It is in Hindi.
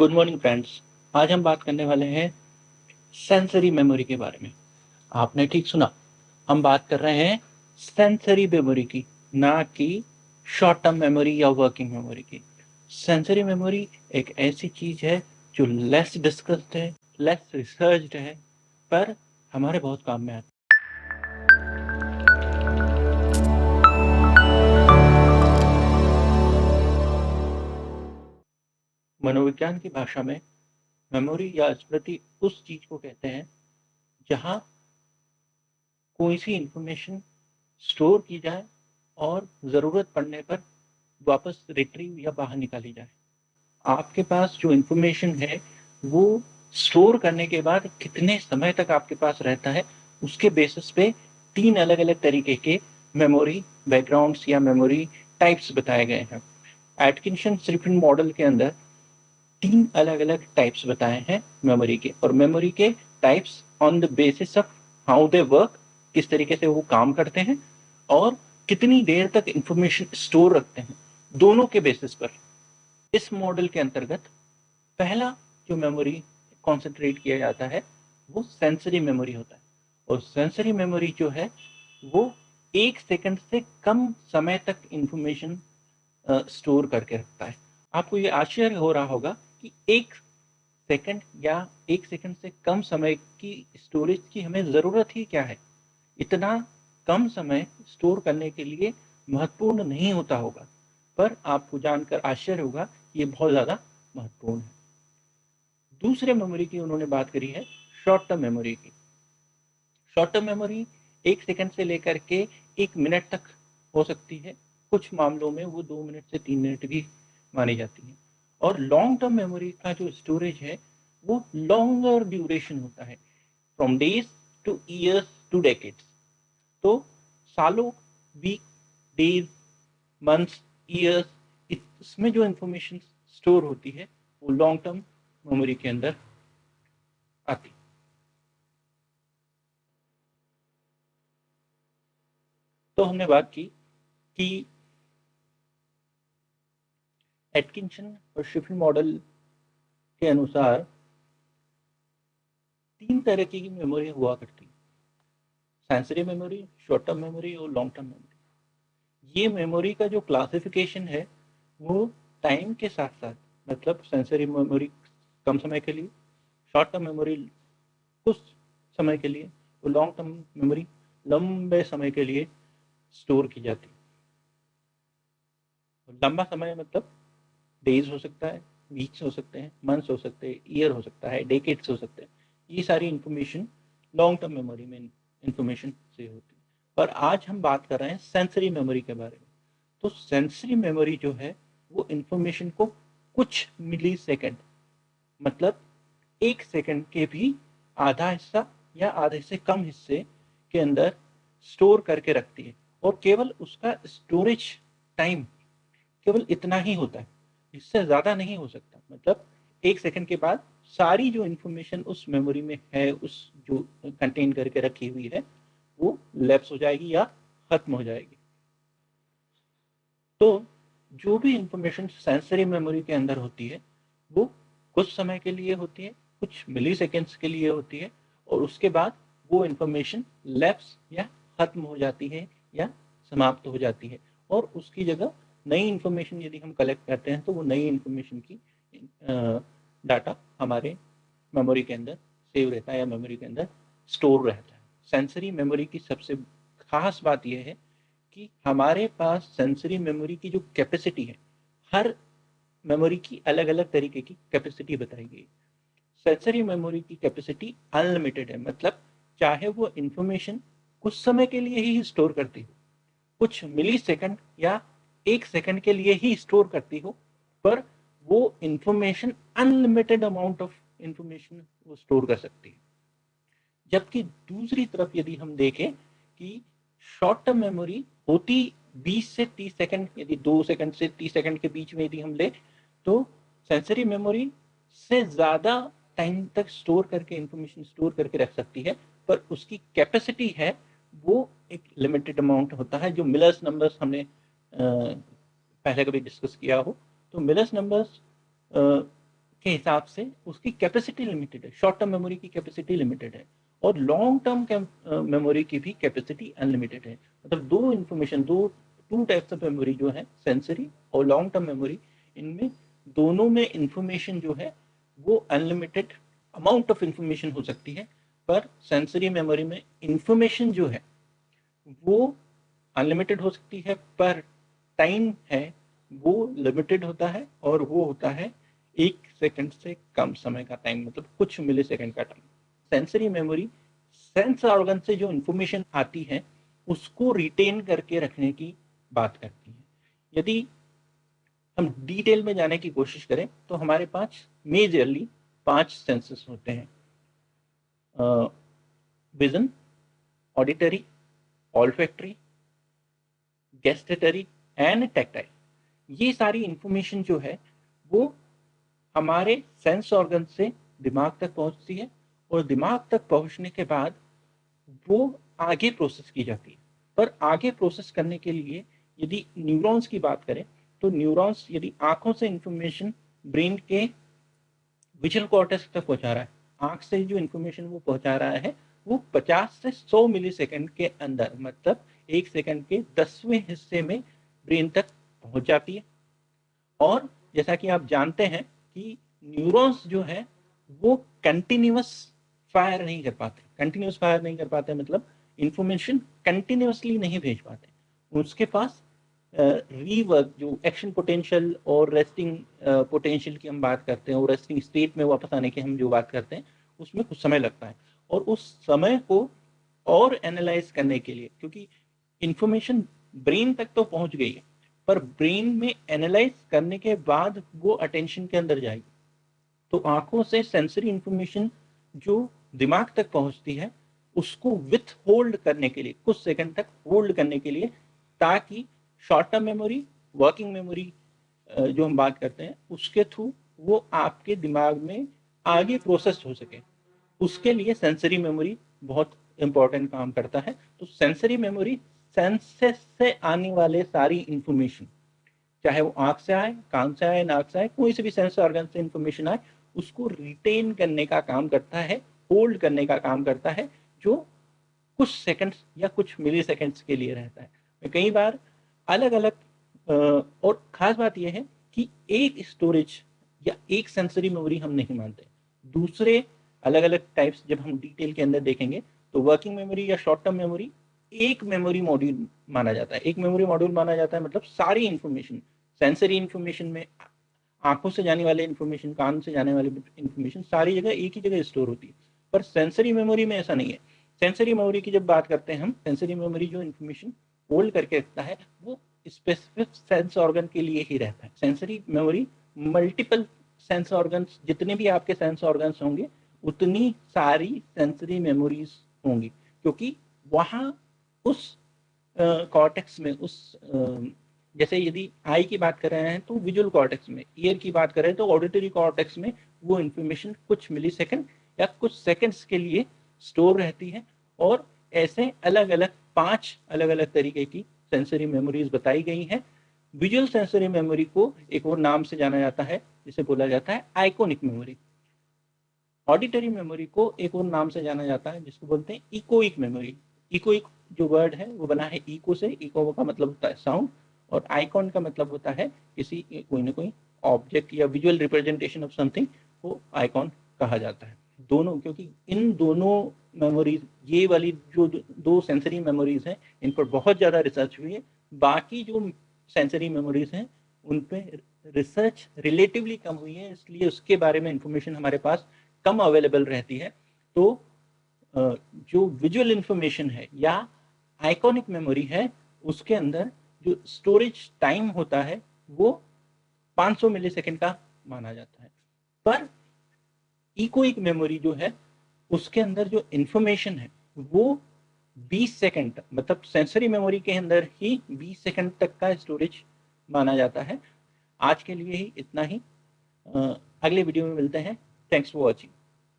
Good morning friends. आज हम बात करने वाले हैं सेंसरी मेमोरी के बारे में। आपने ठीक सुना, हम बात कर रहे हैं सेंसरी मेमोरी की, ना कि शॉर्ट टर्म मेमोरी या वर्किंग मेमोरी की। सेंसरी मेमोरी एक ऐसी चीज है जो लेस डिस्कस्ड है, लेस रिसर्च्ड है, पर हमारे बहुत काम में आती है। मनोविज्ञान की भाषा में मेमोरी या स्मृति उस चीज को कहते हैं जहां कोई सी इंफॉर्मेशन स्टोर की जाए और ज़रूरत पड़ने पर वापस रिट्रीव या बाहर निकाली जाए। आपके पास जो इंफॉर्मेशन है वो स्टोर करने के बाद कितने समय तक आपके पास रहता है, उसके बेसिस पे तीन अलग अलग तरीके के मेमोरी बैकग्राउंड्स या मेमोरी टाइप्स बताए गए हैं। एटकिंसन श्रिफिन मॉडल के अंदर तीन अलग अलग टाइप्स बताए हैं मेमोरी के, और मेमोरी के types on the basis of how they work, किस तरीके से वो काम करते हैं और कितनी देर तक इंफॉर्मेशन स्टोर रखते हैं, दोनों के बेसिस पर इस मॉडल के अंतर्गत पहला जो मेमोरी कॉन्सेंट्रेट किया जाता है वो सेंसरी मेमोरी होता है। और सेंसरी मेमोरी जो है वो 1 सेकंड से कम समय तक इंफॉर्मेशन स्टोर करके रखता है। आपको ये आश्चर्य हो रहा होगा कि 1 सेकंड या 1 सेकंड से कम समय की स्टोरेज की हमें ज़रूरत ही क्या है। इतना कम समय स्टोर करने के लिए महत्वपूर्ण नहीं होता होगा, पर आपको जानकर आश्चर्य होगा ये बहुत ज़्यादा महत्वपूर्ण है। दूसरे मेमोरी की उन्होंने बात करी है शॉर्ट टर्म मेमोरी की। शॉर्ट टर्म मेमोरी 1 सेकंड से लेकर के 1 मिनट तक हो सकती है, कुछ मामलों में वो 2 मिनट से 3 मिनट भी मानी जाती है। और लॉन्ग टर्म मेमोरी का जो स्टोरेज है वो लॉन्गर ड्यूरेशन होता है, from days two years two decades. तो सालों, वीक, डेज, मंथ्स, ईयर्स, इसमें जो इंफॉर्मेशन स्टोर होती है वो लॉन्ग टर्म मेमोरी के अंदर आती। तो हमने बात की कि एटकिंसन और शिफ्ट मॉडल के अनुसार तीन तरह की मेमोरी हुआ करती है: sensory memory, short term memory और लॉन्ग टर्म मेमोरी। ये मेमोरी का जो क्लासिफिकेशन है वो टाइम के साथ साथ, मतलब सेंसरी मेमोरी कम समय के लिए, शॉर्ट टर्म मेमोरी कुछ समय के लिए, और लॉन्ग टर्म मेमोरी लंबे समय के लिए स्टोर की जाती है। लंबा समय मतलब डेज हो सकता है, वीक्स हो सकते हैं, मंथ्स हो सकते हैं, ईयर हो सकता है, डेकेड्स हो सकते हैं। ये सारी इंफॉर्मेशन लॉन्ग टर्म मेमोरी में इंफॉर्मेशन से होती है। पर आज हम बात कर रहे हैं सेंसरी मेमोरी के बारे में। तो सेंसरी मेमोरी जो है वो इंफॉर्मेशन को कुछ मिली सेकेंड, मतलब 1 सेकंड के भी आधा हिस्सा या आधे से कम हिस्से के अंदर स्टोर करके रखती है, और केवल उसका स्टोरेज टाइम केवल इतना ही होता है, इससे ज़्यादा नहीं हो सकता। मतलब 1 सेकंड के बाद सारी जो इंफॉर्मेशन उस मेमोरी में है, उस जो कंटेन करके रखी हुई है, वो लैप्स हो जाएगी या खत्म हो जाएगी। तो जो भी इंफॉर्मेशन सेंसरी मेमोरी के अंदर होती है वो कुछ समय के लिए होती है, कुछ मिली सेकेंड्स के लिए होती है, और उसके बाद वो इंफॉर्मेशन लैप्स या खत्म हो जाती है या समाप्त हो जाती है, और उसकी जगह नई इंफॉर्मेशन यदि हम कलेक्ट करते हैं तो वो नई इंफॉर्मेशन की डाटा हमारे मेमोरी के अंदर सेव रहता है या मेमोरी के अंदर स्टोर रहता है। सेंसरी मेमोरी की सबसे खास बात यह है कि हमारे पास सेंसरी मेमोरी की जो कैपेसिटी है, हर मेमोरी की अलग अलग तरीके की कैपेसिटी बताई गई। सेंसरी मेमोरी की कैपेसिटी अनलिमिटेड है, मतलब चाहे वो इंफॉर्मेशन कुछ समय के लिए ही स्टोर करती हो, कुछ मिली सेकंड या 1 सेकंड के लिए ही स्टोर करती हो, पर वो information unlimited amount of information वो स्टोर कर सकती है। जबकि दूसरी तरफ यदि हम देखें कि शॉर्ट टर्म मेमोरी होती 20 से 30 सेकंड, यदि 2 सेकंड से 30 सेकंड के बीच में यदि हम ले, तो सेंसरी मेमोरी से ज़्यादा टाइम तक स्टोर करके इंफॉर्मेशन स्टोर करके रख सकती है, पर उसकी कैपेसिटी है वो एक लिमिटेड अमाउंट होता है। जो मिलर्स नंबर्स हमने पहले कभी डिस्कस किया हो, तो मिलर्स नंबर्स के हिसाब से उसकी कैपेसिटी लिमिटेड है, शॉर्ट टर्म मेमोरी की कैपेसिटी लिमिटेड है और लॉन्ग टर्म मेमोरी की भी कैपेसिटी अनलिमिटेड है। मतलब दो information, two types of memory जो है, सेंसरी और लॉन्ग टर्म मेमोरी, इनमें दोनों में इंफॉर्मेशन जो है वो अनलिमिटेड अमाउंट ऑफ इंफॉर्मेशन हो सकती है, पर सेंसरी मेमोरी में इंफॉर्मेशन जो है वो अनलिमिटेड हो सकती है, पर टाइम है वो लिमिटेड होता है और वो होता है 1 सेकंड से कम समय का टाइम, मतलब कुछ मिली सेकंड का time. Sensory memory sense organ से जो इंफॉर्मेशन आती है उसको रिटेन करके रखने की बात करती है। यदि हम डिटेल में जाने की कोशिश करें तो हमारे पास मेजरली 5 सेंसेस होते हैं: vision, auditory, olfactory, gustatory and tactile. ये सारी इंफॉर्मेशन जो है वो हमारे सेंस ऑर्गन से दिमाग तक पहुंचती है और दिमाग तक पहुंचने के बाद वो आगे प्रोसेस की जाती है। पर आगे प्रोसेस करने के लिए यदि न्यूरॉन्स की बात करें तो न्यूरॉन्स यदि आंखों से इंफॉर्मेशन ब्रेन के विजुअल कॉर्टेक्स तक पहुंचा रहा है, आंख से जो इंफॉर्मेशन वो पहुंचा रहा है वो 50 से 100 मिली सेकेंड के अंदर, मतलब 1 सेकंड के 10वें हिस्से में ब्रेन तक पहुंच जाती है। और जैसा कि आप जानते हैं कि न्यूरॉन्स जो है वो कंटिन्यूअस फायर नहीं कर पाते। कंटिन्यूअस फायर नहीं कर पाते मतलब इंफॉर्मेशन कंटिन्यूअसली नहीं भेज पाते। उसके पास रीवर्क, जो एक्शन पोटेंशियल और रेस्टिंग पोटेंशियल की हम बात करते हैं और रेस्टिंग स्टेट में वापस आने की हम जो बात करते हैं, उसमें कुछ समय लगता है। और उस समय को और एनालाइज करने के लिए, क्योंकि इंफॉर्मेशन ब्रेन तक तो पहुंच गई है पर ब्रेन में एनालाइज करने के बाद वो अटेंशन के अंदर जाएगी, तो आंखों से सेंसरी इंफॉर्मेशन जो दिमाग तक पहुंचती है उसको विथ होल्ड करने के लिए, कुछ सेकंड तक होल्ड करने के लिए, ताकि short term memory, working memory जो हम बात करते हैं उसके थ्रू वो आपके दिमाग में आगे प्रोसेस हो सके, उसके लिए सेंसरी मेमोरी बहुत इंपॉर्टेंट काम करता है। तो सेंसरी मेमोरी सेंसेस से आने वाले सारी इंफॉर्मेशन, चाहे वो आंख से आए, कान से आए, नाक से आए, कोई से भी सेंस ऑर्गन से इंफॉर्मेशन आए, उसको रिटेन करने का काम करता है, होल्ड करने का काम करता है, जो कुछ सेकंड्स या कुछ मिली सेकंड्स के लिए रहता है। कई बार अलग अलग और खास बात यह है कि एक स्टोरेज या एक सेंसरी मेमोरी हम नहीं मानते। दूसरे अलग अलग टाइप्स जब हम डिटेल के अंदर देखेंगे तो वर्किंग मेमोरी या शॉर्ट टर्म मेमोरी एक मेमोरी मॉड्यूल माना जाता है। एक मेमोरी मॉड्यूल माना जाता है मतलब सारी इंफॉर्मेशन, सेंसरी इंफॉर्मेशन में आंखों से जाने वाले इंफॉर्मेशन, कान से जाने वाले इंफॉर्मेशन सारी जगह एक ही जगह स्टोर होती है। पर सेंसरी मेमोरी में ऐसा नहीं है। सेंसरी मेमोरी की जब बात करते हैं हम, सेंसरी मेमोरी जो इंफॉर्मेशन होल्ड करके रखता है वो स्पेसिफिक सेंस ऑर्गन के लिए ही रहता है। Sensory memory multiple sense organs, जितने भी आपके सेंस ऑर्गन्स होंगे उतनी सारी सेंसरी मेमोरीज होंगी, क्योंकि वहाँ उस कॉर्टेक्स में, उस जैसे यदि आई की बात कर रहे हैं तो विजुअल कॉर्टेक्स में, ईयर की बात कर रहे हैं तो ऑडिटरी कॉर्टेक्स में वो इंफॉर्मेशन कुछ मिली सेकेंड या कुछ सेकेंड्स के लिए स्टोर रहती है। और ऐसे अलग अलग 5 अलग अलग तरीके की सेंसरी मेमोरीज बताई गई हैं। विजुअल सेंसरी मेमोरी को एक और नाम से जाना जाता है जिसे बोला जाता है आइकॉनिक मेमोरी। ऑडिटरी मेमोरी को एक और नाम से जाना जाता है जिसको बोलते हैं इकोइक मेमोरी। इकोइक जो वर्ड है वो बना है इको से, इको का मतलब होता है साउंड और आइकॉन का मतलब होता है किसी कोई ना कोई ऑब्जेक्ट या विजुअल रिप्रेजेंटेशन ऑफ समथिंग को आइकॉन कहा जाता है। दोनों, क्योंकि इन दोनों मेमोरीज, ये वाली जो दो सेंसरी मेमोरीज हैं, इन पर बहुत ज़्यादा रिसर्च हुई है। बाकी जो सेंसरी मेमोरीज हैं उन पर रिसर्च रिलेटिवली कम हुई है, इसलिए उसके बारे में इंफॉर्मेशन हमारे पास कम अवेलेबल रहती है। तो जो विजुअल इंफॉर्मेशन है या आइकॉनिक मेमोरी है उसके अंदर जो स्टोरेज टाइम होता है वो 500 मिलीसेकंड का माना जाता है। पर इकोइक मेमोरी जो है उसके अंदर जो इंफॉर्मेशन है वो 20 सेकंड तक, मतलब सेंसरी मेमोरी के अंदर ही 20 सेकंड तक का स्टोरेज माना जाता है। आज के लिए ही इतना ही, अगले वीडियो में मिलते हैं। Thanks for watching.